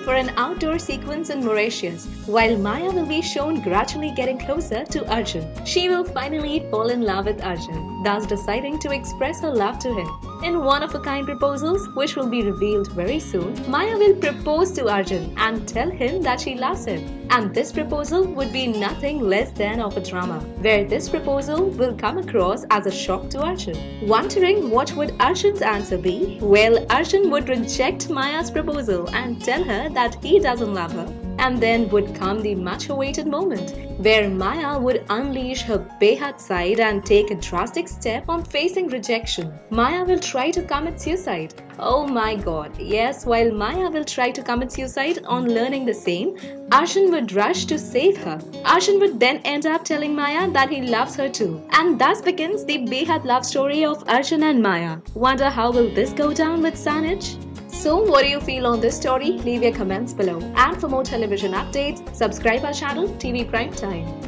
for an outdoor sequence in Mauritius, while Maya will be shown gradually getting closer to Arjun. She will finally fall in love with Arjun, thus deciding to express her love to him. In one-of-a-kind proposals, which will be revealed very soon, Maya will propose to Arjun and tell him that she loves him. And this proposal would be nothing less than of a drama, where this proposal will come across as a shock to Arjun. Wondering what would Arjun's answer be? Well, Arjun would reject Maya's proposal and tell her that he doesn't love her. And then would come the much-awaited moment, where Maya would unleash her Behad side and take a drastic step on facing rejection. Maya will try to commit suicide. Oh my god, yes, while Maya will try to commit suicide on learning the same, Arjun would rush to save her. Arjun would then end up telling Maya that he loves her too. And thus begins the Behad love story of Arjun and Maya. Wonder how will this go down with Sanij? So what do you feel on this story? Leave your comments below. And for more television updates, subscribe our channel TV Prime Time.